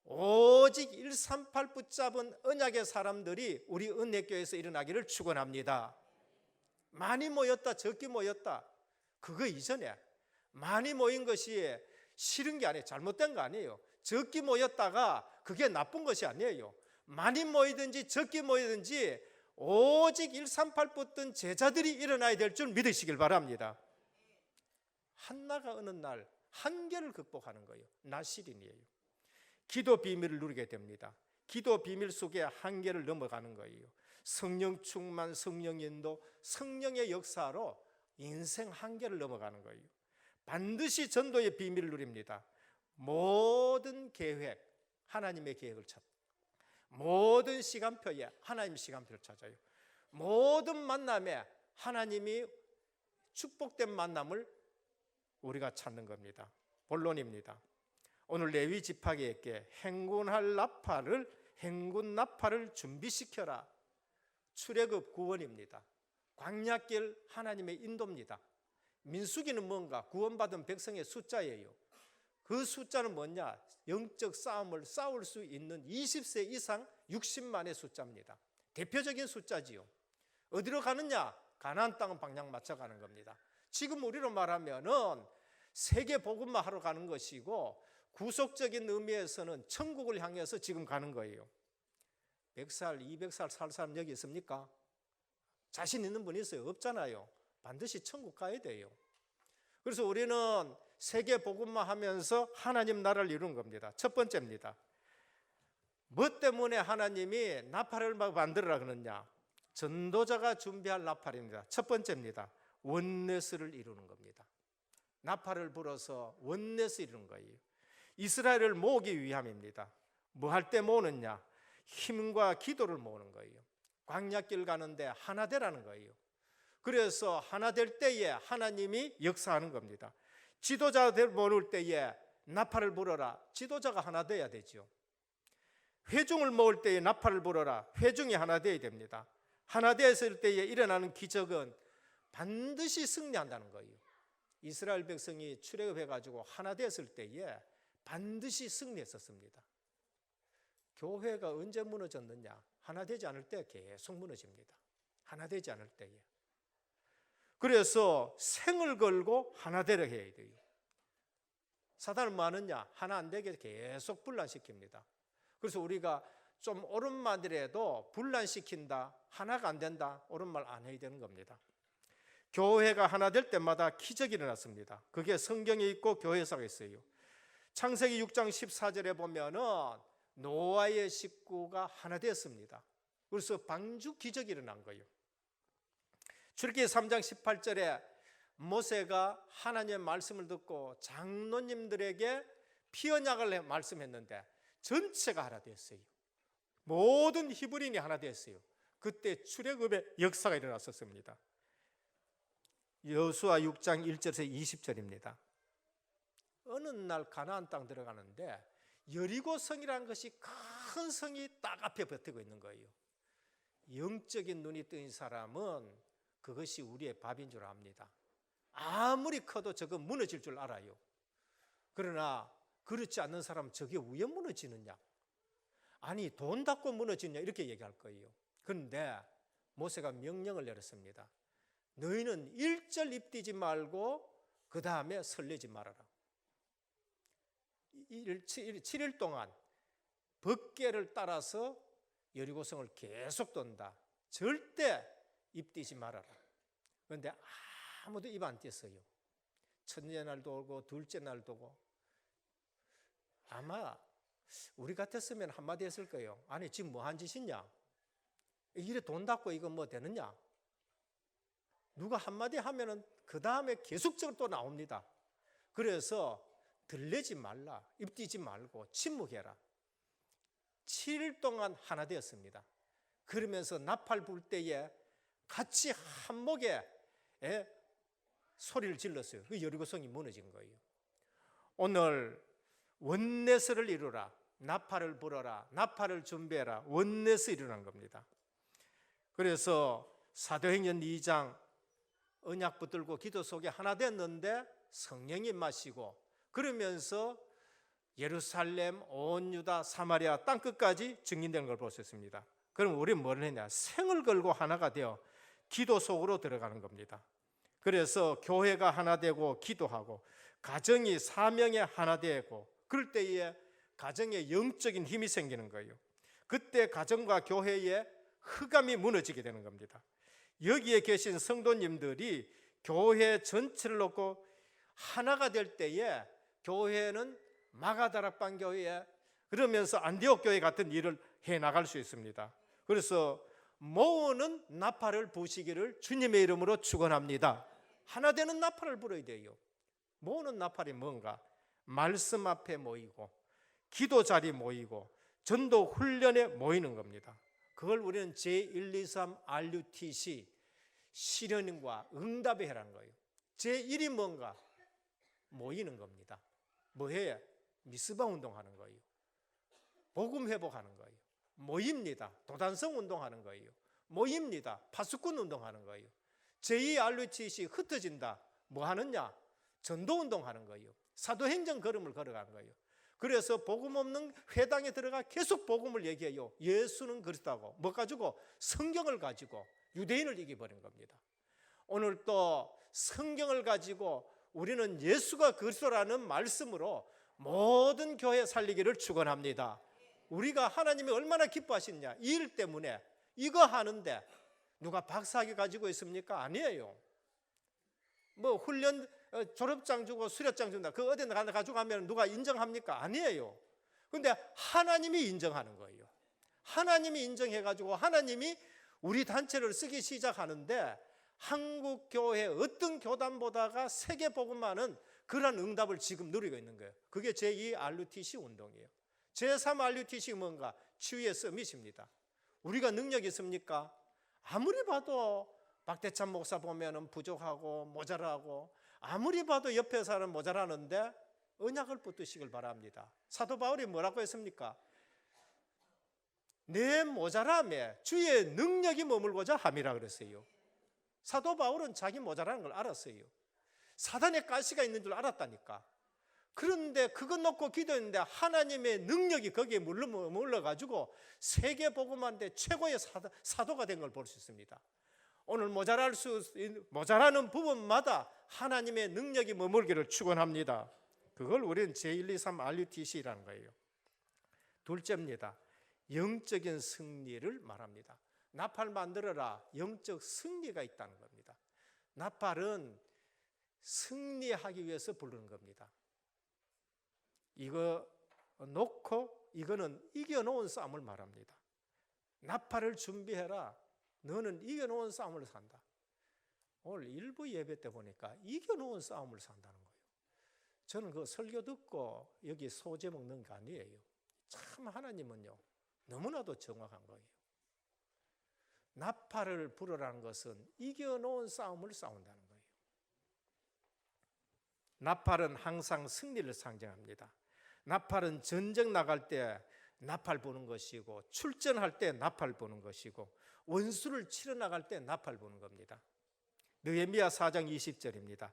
오직 138 붙잡은 언약의 사람들이 우리 은혜교회에서 일어나기를 축원합니다. 많이 모였다 적게 모였다 그거 이전에 많이 모인 것이 싫은 게 아니에요. 잘못된 거 아니에요. 적게 모였다가 그게 나쁜 것이 아니에요. 많이 모이든지 적게 모이든지 오직 138 붙든 제자들이 일어나야 될 줄 믿으시길 바랍니다. 한나가 어느 날 한계를 극복하는 거예요. 나시린이에요. 기도 비밀을 누리게 됩니다. 기도 비밀 속에 한계를 넘어가는 거예요. 성령 충만, 성령 인도, 성령의 역사로 인생 한계를 넘어가는 거예요. 반드시 전도의 비밀을 누립니다. 모든 계획, 하나님의 계획을 찾고 모든 시간표에 하나님 시간표를 찾아요. 모든 만남에 하나님이 축복된 만남을 우리가 찾는 겁니다. 본론입니다. 오늘 레위 지파에게 행군 나팔을 준비시켜라. 출애굽 구원입니다. 광야길 하나님의 인도입니다. 민수기는 뭔가? 구원받은 백성의 숫자예요. 그 숫자는 뭐냐? 영적 싸움을 싸울 수 있는 20세 이상 60만의 숫자입니다. 대표적인 숫자지요. 어디로 가느냐? 가나안 땅은 방향 맞춰가는 겁니다. 지금 우리로 말하면은 세계 복음만 하러 가는 것이고 구속적인 의미에서는 천국을 향해서 지금 가는 거예요. 100살, 200살 살 사람 여기 있습니까? 자신 있는 분 있어요? 없잖아요. 반드시 천국 가야 돼요. 그래서 우리는 세계 복음만 하면서 하나님 나라를 이루는 겁니다. 첫 번째입니다. 뭐 때문에 하나님이 나팔을 만들어라 그러느냐? 전도자가 준비할 나팔입니다. 첫 번째입니다. 원네스를 이루는 겁니다. 나팔을 불어서 원네스 이루는 거예요. 이스라엘을 모으기 위함입니다. 뭐 할 때 모으느냐? 힘과 기도를 모으는 거예요. 광야길 가는데 하나 되라는 거예요. 그래서 하나 될 때에 하나님이 역사하는 겁니다. 지도자들 모을 때에 나팔을 불어라. 지도자가 하나 돼야 되죠. 회중을 모을 때에 나팔을 불어라. 회중이 하나 되어야 됩니다. 하나 되었을 때에 일어나는 기적은 반드시 승리한다는 거예요. 이스라엘 백성이 출애굽해가지고 하나 됐을 때에 반드시 승리했었습니다. 교회가 언제 무너졌느냐? 하나 되지 않을 때 계속 무너집니다. 하나 되지 않을 때에. 그래서 생을 걸고 하나 되려 해야 돼요. 사단은 뭐 하느냐? 하나 안 되게 계속 분란시킵니다. 그래서 우리가 좀 옳은 말이라도 분란시킨다, 하나가 안 된다, 옳은 말 안 해야 되는 겁니다. 교회가 하나 될 때마다 기적이 일어났습니다. 그게 성경에 있고 교회사가 있어요. 창세기 6장 14절에 보면은 노아의 식구가 하나 되었습니다. 그래서 방주 기적이 일어난 거예요. 출애굽기 3장 18절에 모세가 하나님의 말씀을 듣고 장로님들에게 피언약을 말씀했는데 전체가 하나 되었어요. 모든 히브리인이 하나 되었어요. 그때 출애굽의 역사가 일어났었습니다. 여호수아 6장 1절에서 20절입니다. 어느 날 가나안 땅 들어가는데 여리고 성이라는 것이 큰 성이 딱 앞에 버티고 있는 거예요. 영적인 눈이 뜬 사람은 그것이 우리의 밥인 줄 압니다. 아무리 커도 저거 무너질 줄 알아요. 그러나 그렇지 않는 사람은 저게 왜 무너지느냐? 아니 돈 닫고 무너지냐? 이렇게 얘기할 거예요. 그런데 모세가 명령을 내렸습니다. 너희는 1절 입뛰지 말고 그 다음에 설레지 말아라. 7일 동안 법궤를 따라서 여리고성을 계속 돈다. 절대 입뛰지 말아라. 그런데 아무도 입 안 뗐어요. 첫째 날도 오고 둘째 날도 오고. 아마 우리 같았으면 한마디 했을 거예요. 아니 지금 뭐 한 짓이냐? 이래 돈 닫고 이거 뭐 되느냐? 누가 한마디 하면은 그 다음에 계속적으로 또 나옵니다. 그래서 들리지 말라, 입뛰지 말고 침묵해라. 7일 동안 하나 되었습니다. 그러면서 나팔 불 때에 같이 한목에 소리를 질렀어요. 그 여리고성이 무너진 거예요. 오늘 원내스를 이루라, 나팔을 불어라, 나팔을 준비해라, 원내스 이루는 겁니다. 그래서 사도행전 2장 언약 붙들고 기도 속에 하나 됐는데 성령이 마시고 그러면서 예루살렘, 온 유다, 사마리아 땅끝까지 증인되는 걸 볼 수 있습니다. 그럼 우리는 뭘 했냐? 생을 걸고 하나가 되어 기도 속으로 들어가는 겁니다. 그래서 교회가 하나 되고 기도하고 가정이 사명에 하나 되고 그럴 때에 가정에 영적인 힘이 생기는 거예요. 그때 가정과 교회에 흑암이 무너지게 되는 겁니다. 여기에 계신 성도님들이 교회 전체를 놓고 하나가 될 때에 교회는 마가다락방 교회 그러면서 안디옥 교회 같은 일을 해나갈 수 있습니다. 그래서 모으는 나팔을 부시기를 주님의 이름으로 축원합니다. 하나 되는 나팔을 불어야 돼요. 모으는 나팔이 뭔가? 말씀 앞에 모이고 기도 자리 모이고 전도 훈련에 모이는 겁니다. 그걸 우리는 제123 RUTC 실현과 응답의 해라는 거예요. 제1이 뭔가? 모이는 겁니다. 뭐해? 미스바 운동하는 거예요. 복음 회복하는 거예요. 모입니다. 도단성 운동하는 거예요. 모입니다. 파수꾼 운동하는 거예요. 제2 RUTC 흩어진다. 뭐 하느냐? 전도 운동하는 거예요. 사도행전 걸음을 걸어가는 거예요. 그래서 복음 없는 회당에 들어가 계속 복음을 얘기해요. 예수는 그리스도고 뭐 가지고? 성경을 가지고 유대인을 이겨버린 겁니다. 오늘 또 성경을 가지고 우리는 예수가 그리스도라는 말씀으로 모든 교회 살리기를 축원합니다. 우리가 하나님이 얼마나 기뻐하시느냐, 이 일 때문에 이거 하는데 누가 박사학위 가지고 있습니까? 아니에요. 뭐 훈련 졸업장 주고 수료장 준다. 그 어디 가지고 가면 누가 인정합니까? 아니에요. 그런데 하나님이 인정하는 거예요. 하나님이 인정해가지고 하나님이 우리 단체를 쓰기 시작하는데 한국 교회 어떤 교단보다가 세계 복음만은 그런 응답을 지금 누리고 있는 거예요. 그게 제2 RUTC 운동이에요. 제3 RUTC 뭔가? 치유의 서밋입니다. 우리가 능력이 있습니까? 아무리 봐도 박대찬 목사 보면은 부족하고 모자라고 아무리 봐도 옆에 사람 모자라는데 언약을 붙드시길 바랍니다. 사도 바울이 뭐라고 했습니까? 내 모자람에 주의 능력이 머물고자 함이라 그랬어요. 사도 바울은 자기 모자라는 걸 알았어요. 사단의 가시가 있는 줄 알았다니까. 그런데 그거 놓고 기도했는데 하나님의 능력이 거기에 머물러가지고 세계 복음화인데 최고의 사도가 된 걸 볼 수 있습니다. 오늘 모자라는 부분마다 하나님의 능력이 머물기를 축원합니다. 그걸 우리는 제123 RUTC라는 거예요. 둘째입니다. 영적인 승리를 말합니다. 나팔 만들어라. 영적 승리가 있다는 겁니다. 나팔은 승리하기 위해서 부르는 겁니다. 이거 놓고 이거는 이겨놓은 싸움을 말합니다. 나팔을 준비해라. 너는 이겨놓은 싸움을 산다. 오늘 일부 예배 때 보니까 이겨놓은 싸움을 산다는 거예요. 저는 그 설교 듣고 여기 소제 먹는 거 아니에요. 참 하나님은요 너무나도 정확한 거예요. 나팔을 불어라는 것은 이겨놓은 싸움을 싸운다는 거예요. 나팔은 항상 승리를 상징합니다. 나팔은 전쟁 나갈 때 나팔 부는 것이고 출전할 때 나팔 부는 것이고 원수를 치러 나갈 때 나팔 부는 겁니다. 느헤미야 4장 20절입니다.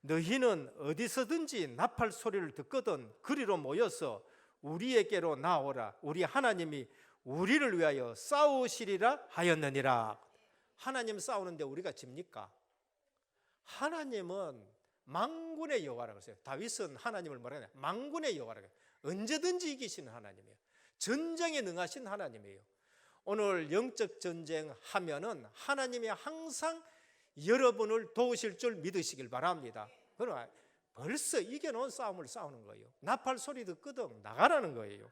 너희는 어디서든지 나팔 소리를 듣거든 그리로 모여서 우리에게로 나오라. 우리 하나님이 우리를 위하여 싸우시리라 하였느니라. 하나님 싸우는데 우리가 집니까? 하나님은 만군의 여호와라고 했어요. 다윗은 하나님을 뭐라 해요? 만군의 여호와라고 해요. 언제든지 이기시는 하나님이에요. 전쟁에 능하신 하나님이에요. 오늘 영적 전쟁 하면은 하나님이 항상 여러분을 도우실 줄 믿으시길 바랍니다. 그러나 벌써 이겨놓은 싸움을 싸우는 거예요. 나팔 소리 듣거든 나가라는 거예요.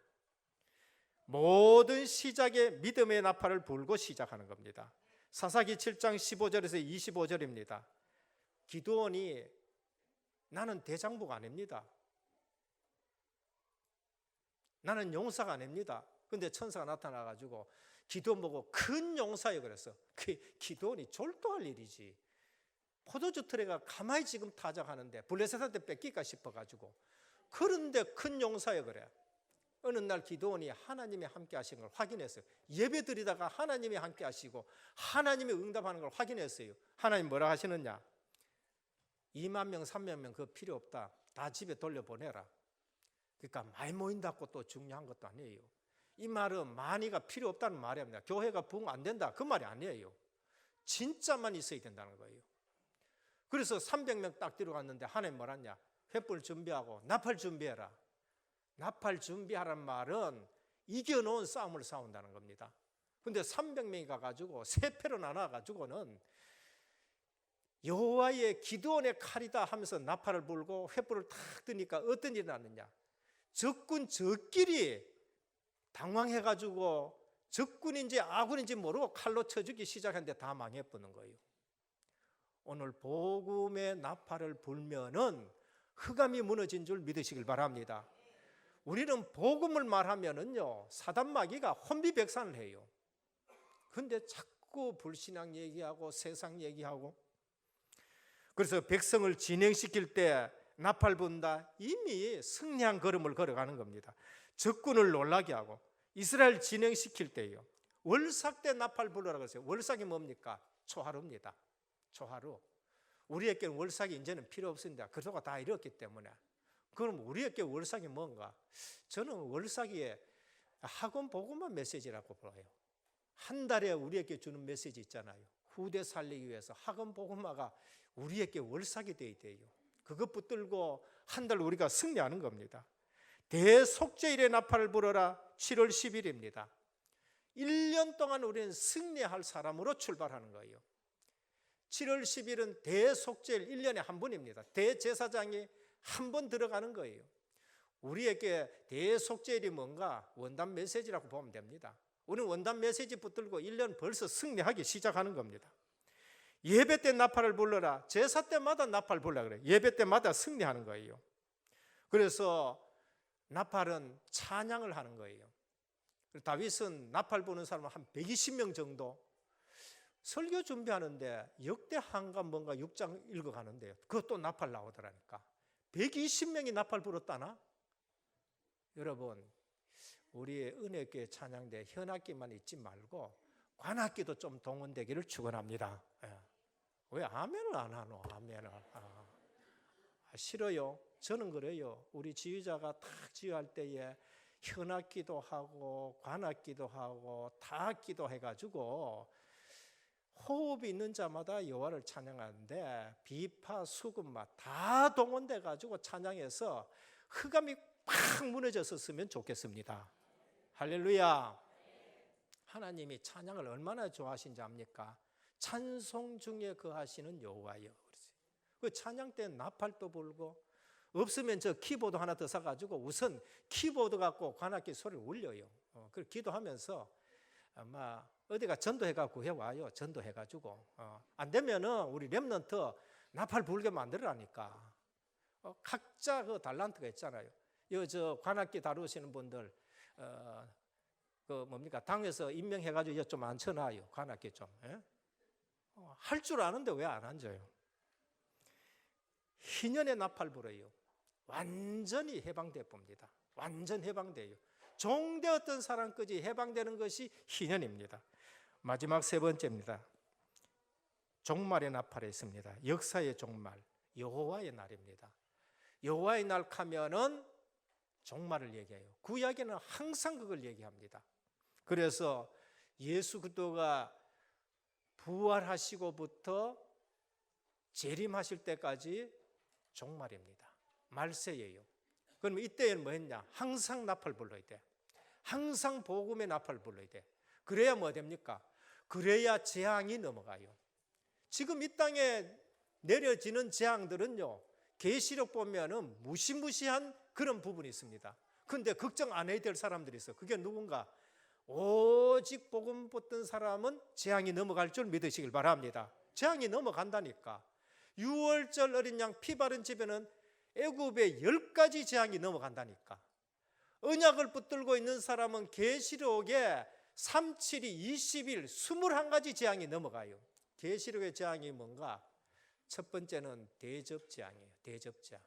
모든 시작에 믿음의 나팔을 불고 시작하는 겁니다. 사사기 7장 15절에서 25절입니다. 기드온이 나는 대장부가 아닙니다. 나는 용사가 아닙니다. 근데 천사가 나타나가지고 기드온 보고 큰 용사여 그랬어. 기드온이 졸도할 일이지. 포도주 트레가 가만히 지금 타작하는데 블레셋한테 뺏길까 싶어가지고. 그런데 큰 용사여 그래. 어느 날 기드온이 하나님이 함께 하신 걸 확인했어요. 예배 드리다가 하나님이 함께 하시고 하나님이 응답하는 걸 확인했어요. 하나님 뭐라 하시느냐? 2만 명, 3만 명 그거 필요 없다. 다 집에 돌려보내라. 그러니까 많이 모인다고 또 중요한 것도 아니에요. 이 말은 많이가 필요 없다는 말이 아닙니다. 교회가 부흥 안 된다 그 말이 아니에요. 진짜만 있어야 된다는 거예요. 그래서 300명 딱 들어갔는데 하나님 뭐랬냐? 횃불 준비하고 나팔 준비해라. 나팔 준비하란 말은 이겨놓은 싸움을 싸운다는 겁니다. 근데 300명이 가가지고 세 패로 나눠가지고는 여호와의 기드온의 칼이다 하면서 나팔을 불고 횃불을 탁 드니까 어떤 일이 났느냐? 적군 저끼리 당황해가지고 적군인지 아군인지 모르고 칼로 쳐주기 시작했는데 다 망해버는 거예요. 오늘 복음의 나팔을 불면은 흑암이 무너진 줄 믿으시길 바랍니다. 우리는 복음을 말하면은요 사단마귀가 혼비백산을 해요. 근데 자꾸 불신앙 얘기하고 세상 얘기하고. 그래서 백성을 진행시킬 때 나팔 분다 이미 승리한 걸음을 걸어가는 겁니다. 적군을 놀라게 하고 이스라엘 진행시킬 때요 월삭 때 나팔 불러라 그랬어요. 월삭이 뭡니까? 초하루입니다. 초하루. 우리에게는 월삭이 이제는 필요 없습니다. 그도가 다 이뤘기 때문에. 그럼 우리에게 월삭이 뭔가? 저는 월삭이 학원 복음만 메시지라고 봐요. 한 달에 우리에게 주는 메시지 있잖아요. 후대 살리기 위해서 학원 복음화가 우리에게 월삭이 되어야 돼요. 그것 붙들고 한 달 우리가 승리하는 겁니다. 대속죄일의 나팔을 불어라 7월 10일입니다. 1년 동안 우리는 승리할 사람으로 출발하는 거예요. 7월 10일은 대속죄일 1년에 한 번입니다. 대제사장이 한 번 들어가는 거예요. 우리에게 대속죄일이 뭔가? 원단 메시지라고 보면 됩니다. 우리는 원단 메시지 붙들고 1년 벌써 승리하기 시작하는 겁니다. 예배 때 나팔을 불러라. 제사 때마다 나팔 불러라 그래요. 예배 때마다 승리하는 거예요. 그래서 나팔은 찬양을 하는 거예요. 다윗은 나팔 부는 사람은 한 120명 정도. 설교 준비하는데 역대하가 뭔가 6장 읽어가는데요. 그것도 나팔 나오더라니까. 120명이 나팔 불었다나? 여러분, 우리의 은혜교회 찬양대 현악기만 있지 말고 관악기도 좀 동원되기를 축원합니다. 왜 아멘을 안 하노? 아멘을. 싫어요. 저는 그래요. 우리 지휘자가 딱 지휘할 때에 현악기도 하고 관악기도 하고 타악기도 해가지고 호흡이 있는 자마다 여호와를 찬양하는데 비파, 수금마 다 동원돼가지고 찬양해서 흑암이 팍 무너졌었으면 좋겠습니다. 할렐루야. 하나님이 찬양을 얼마나 좋아하신지 압니까? 찬송 중에 거하시는 여호와여. 그 찬양 때 나팔도 불고 없으면 저 키보드 하나 더 사가지고 우선 키보드 갖고 관악기 소리를 울려요. 그걸 기도하면서 아마 어디가 전도해가지고 해와요. 전도해가지고 안 되면은 우리 렘넌트 나팔 불게 만들어라니까. 각자 그 달란트가 있잖아요. 저 관악기 다루시는 분들 그 뭡니까 당에서 임명해가지고 좀 앉혀놔요. 관악기 좀 할 줄 아는데 왜 안 앉아요? 희년의 나팔 불어요. 완전히 해방돼 봅니다. 완전 해방돼요. 종되었던 사람까지 해방되는 것이 희년입니다. 마지막 세 번째입니다. 종말의 나팔이 있습니다. 역사의 종말, 여호와의 날입니다. 여호와의 날 하면은 종말을 얘기해요. 구약에는 항상 그걸 얘기합니다. 그래서 예수 그리스도가 부활하시고부터 재림하실 때까지 종말입니다. 말세예요. 그러면 이때는 뭐 했냐? 항상 나팔 불러야 돼. 항상 복음의 나팔 불러야 돼. 그래야 뭐 됩니까? 그래야 재앙이 넘어가요. 지금 이 땅에 내려지는 재앙들은요, 계시록 보면은 무시무시한 그런 부분이 있습니다. 근데 걱정 안 해야 될 사람들이 있어. 그게 누군가? 오직 복음 붙든 사람은 재앙이 넘어갈 줄 믿으시길 바랍니다. 재앙이 넘어간다니까. 6월절 어린 양 피 바른 집에는 애굽의 10가지 재앙이 넘어간다니까. 언약을 붙들고 있는 사람은 계시록에 3, 7이 20일 21가지 재앙이 넘어가요. 계시록의 재앙이 뭔가? 첫 번째는 대접재앙이에요. 대접재앙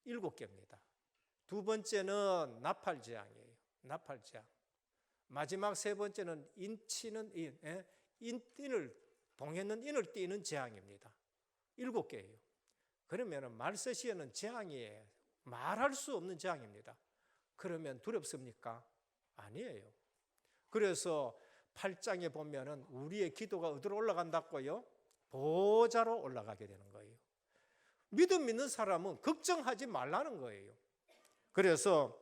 7개입니다. 두 번째는 나팔재앙이에요. 나팔재앙. 마지막 세 번째는 인치는 인을 동했는 인을 띄는 재앙입니다. 7개예요. 그러면 말세시에는 재앙이 말할 수 없는 재앙입니다. 그러면 두렵습니까? 아니에요. 그래서 8장에 보면은 우리의 기도가 어디로 올라간다고요? 보좌로 올라가게 되는 거예요. 믿음 있는 사람은 걱정하지 말라는 거예요. 그래서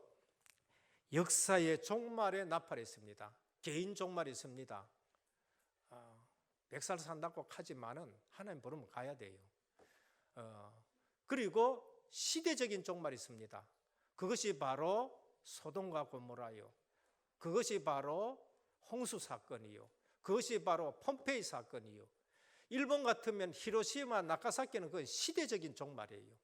역사의 종말에 나팔이 있습니다. 개인 종말이 있습니다. 100살 산다고 하지만은 하나님 부르면 가야 돼요. 그리고 시대적인 종말이 있습니다. 그것이 바로 소돔과 고모라요. 그것이 바로 홍수 사건이요. 그것이 바로 폼페이 사건이요. 일본 같으면 히로시마, 나가사키는 그 시대적인 종말이에요.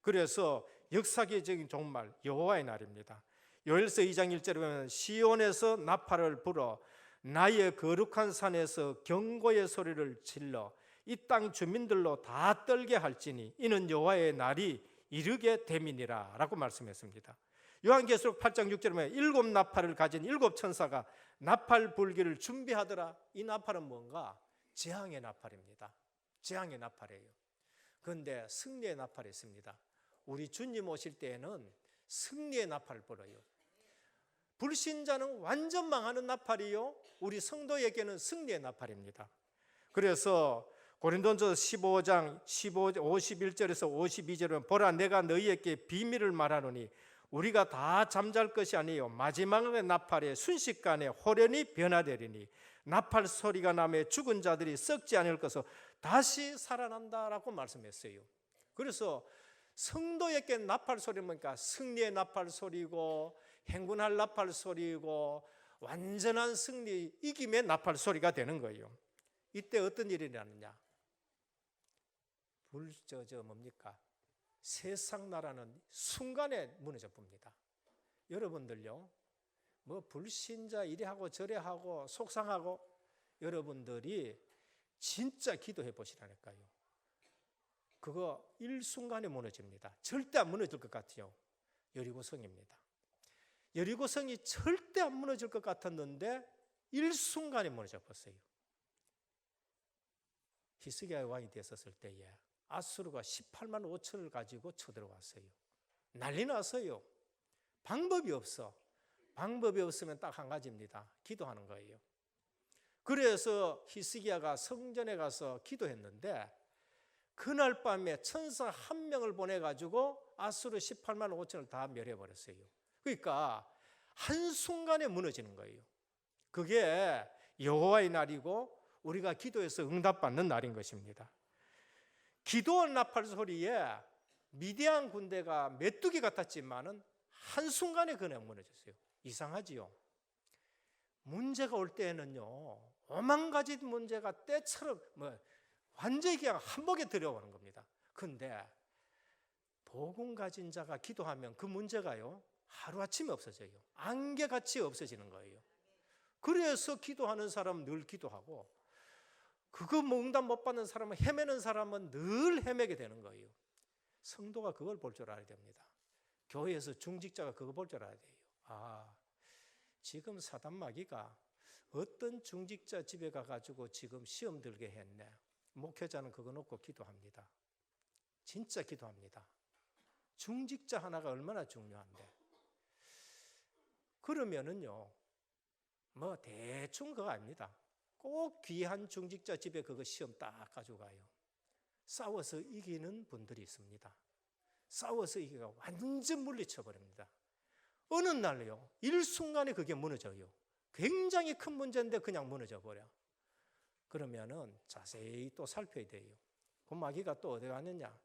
그래서 역사계적인 종말, 여호와의 날입니다. 요엘서 2장 1절에 보면 시온에서 나팔을 불어 나의 거룩한 산에서 경고의 소리를 질러 이 땅 주민들로 다 떨게 할지니 이는 여호와의 날이 이르게 됨이니라 라고 말씀했습니다. 요한계시록 8장 6절에 보면 7 나팔을 가진 7 천사가 나팔 불기를 준비하더라. 이 나팔은 뭔가? 재앙의 나팔입니다. 재앙의 나팔이에요. 그런데 승리의 나팔이 있습니다. 우리 주님 오실 때에는 승리의 나팔을 불어요. 불신자는 완전 망하는 나팔이요, 우리 성도에게는 승리의 나팔입니다. 그래서 고린도전서 15장 51절에서 52절은 보라 내가 너희에게 비밀을 말하노니 우리가 다 잠잘 것이 아니요 마지막의 나팔에 순식간에 호련히 변화되리니 나팔 소리가 나며 죽은 자들이 썩지 않을 것을 다시 살아난다라고 말씀했어요. 그래서 성도에게 나팔 소리는 뭐니까? 승리의 나팔 소리고 행군할 나팔 소리고 완전한 승리, 이김의 나팔 소리가 되는 거예요. 이때 어떤 일이 일어나느냐? 뭡니까? 세상 나라는 순간에 무너져 봅니다. 여러분들요, 뭐 불신자 이래 하고 저래 하고 속상하고, 여러분들이 진짜 기도해 보시라니까요. 그거 일순간에 무너집니다. 절대 안 무너질 것 같아요. 여리고성입니다. 여리고성이 절대 안 무너질 것 같았는데 일순간에 무너져 버렸어요. 히스기야 왕이 됐었을 때에 아수르가 18만 5천을 가지고 쳐들어왔어요. 난리 났어요. 방법이 없어. 방법이 없으면 딱 한 가지입니다. 기도하는 거예요. 그래서 히스기야가 성전에 가서 기도했는데 그날 밤에 천사 한 명을 보내가지고 아수르 18만 5천을 다 멸해버렸어요. 그러니까 한순간에 무너지는 거예요. 그게 여호와의 날이고 우리가 기도해서 응답받는 날인 것입니다. 기도원 나팔 소리에 미디안 군대가 메뚜기 같았지만은 한순간에 그냥 무너졌어요. 이상하지요? 문제가 올 때에는요, 오만 가지 문제가 때처럼 완전히 그냥 한복에 들어오는 겁니다. 근데 복음 가진 자가 기도하면 그 문제가요, 하루아침에 없어져요. 안개같이 없어지는 거예요. 그래서 기도하는 사람은 늘 기도하고, 그거 응답 못 받는 사람은, 헤매는 사람은 늘 헤매게 되는 거예요. 성도가 그걸 볼 줄 알아야 됩니다. 교회에서 중직자가 그거 볼 줄 알아야 돼요. 지금 사단마귀가 어떤 중직자 집에 가가지고 지금 시험 들게 했네. 목회자는 그거 놓고 기도합니다. 진짜 기도합니다. 중직자 하나가 얼마나 중요한데. 그러면은요, 대충 그거 아닙니다. 꼭 귀한 중직자 집에 그거 시험 딱 가져가요. 싸워서 이기는 분들이 있습니다. 싸워서 이기가 완전 물리쳐버립니다. 어느 날요, 일순간에 그게 무너져요. 굉장히 큰 문제인데 그냥 무너져 버려. 그러면은 자세히 또 살펴야 돼요. 그 마귀가 또 어디 갔느냐?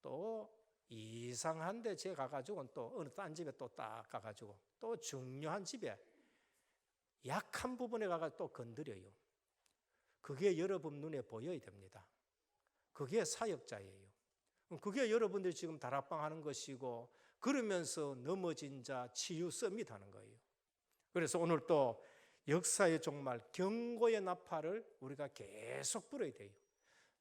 또 이상한데 제가 가가지고는 또 어느 딴 집에 또 딱 가가지고 또 중요한 집에 약한 부분에 가가지고 또 건드려요. 그게 여러분 눈에 보여야 됩니다. 그게 사역자예요. 그게 여러분들이 지금 다락방 하는 것이고, 그러면서 넘어진 자 치유 서밋 하는 거예요. 그래서 오늘 또 역사의 정말 경고의 나팔을 우리가 계속 불어야 돼요.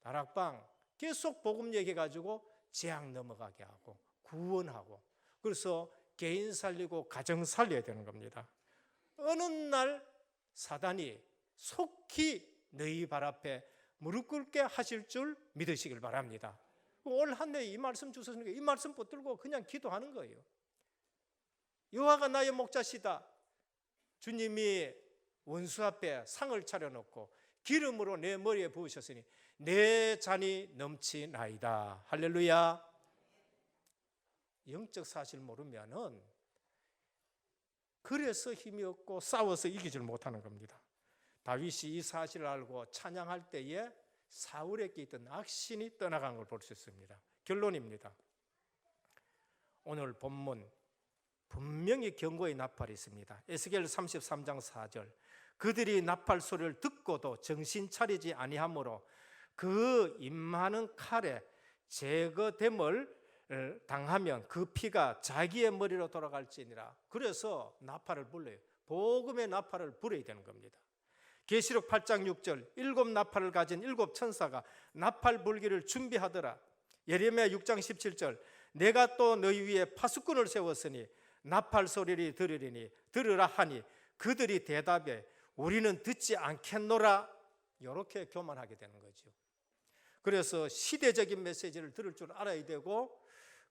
다락방 계속 복음 얘기해가지고 재앙 넘어가게 하고 구원하고, 그래서 개인 살리고 가정 살려야 되는 겁니다. 어느 날 사단이 속히 너희 발 앞에 무릎 꿇게 하실 줄 믿으시길 바랍니다. 올 한 해 이 말씀 주셨으니까 이 말씀 붙들고 그냥 기도하는 거예요. 여호와가 나의 목자시다. 주님이 원수 앞에 상을 차려놓고 기름으로 내 머리에 부으셨으니 내 잔이 넘치나이다. 할렐루야. 영적 사실 모르면은 그래서 힘이 없고 싸워서 이기질 못하는 겁니다. 다윗이 이 사실을 알고 찬양할 때에 사울에게 있던 악신이 떠나간 걸 볼 수 있습니다. 결론입니다. 오늘 본문 분명히 경고의 나팔이 있습니다. 에스겔 33장 4절, 그들이 나팔 소리를 듣고도 정신 차리지 아니하므로 그 임하는 칼에 제거됨을 당하면 그 피가 자기의 머리로 돌아갈지니라. 그래서 나팔을 불러요. 복음의 나팔을 불어야 되는 겁니다. 계시록 8장 6절, 7 나팔을 가진 7 천사가 나팔 불기를 준비하더라. 예레미야 6장 17절, 내가 또 너희 위에 파수꾼을 세웠으니 나팔 소리를 들으라 하니 그들이 대답해 우리는 듣지 않겠노라. 이렇게 교만하게 되는 거죠. 그래서 시대적인 메시지를 들을 줄 알아야 되고,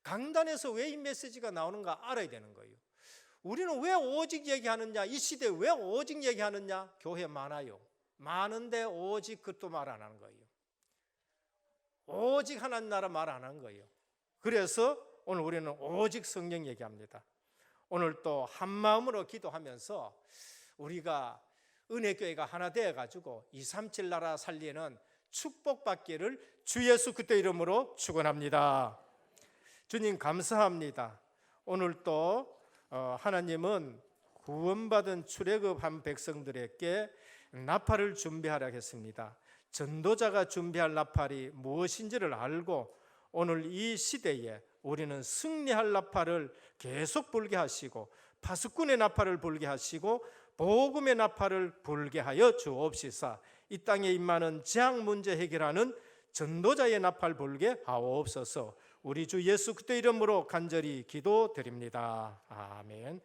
강단에서 왜 이 메시지가 나오는가 알아야 되는 거예요. 우리는 왜 오직 얘기하느냐, 이 시대에 왜 오직 얘기하느냐. 교회 많아요. 많은데 오직 그것도 말 안 하는 거예요. 오직 하나님 나라 말 안 하는 거예요. 그래서 오늘 우리는 오직 성령 얘기합니다. 오늘 또 한마음으로 기도하면서 우리가 은혜교회가 하나 되어가지고 237 나라 살리는 축복받기를 주 예수 그리스도 이름으로 축원합니다. 주님 감사합니다. 오늘 또 하나님은 구원받은 출애굽한 백성들에게 나팔을 준비하라 했습니다. 전도자가 준비할 나팔이 무엇인지를 알고 오늘 이 시대에 우리는 승리할 나팔을 계속 불게 하시고 파수꾼의 나팔을 불게 하시고 복음의 나팔을 불게 하여 주옵시사. 이 땅에 임하는 재앙 문제 해결하는 전도자의 나팔 불게 하옵소서. 우리 주 예수 그리스도 이름으로 간절히 기도드립니다. 아멘.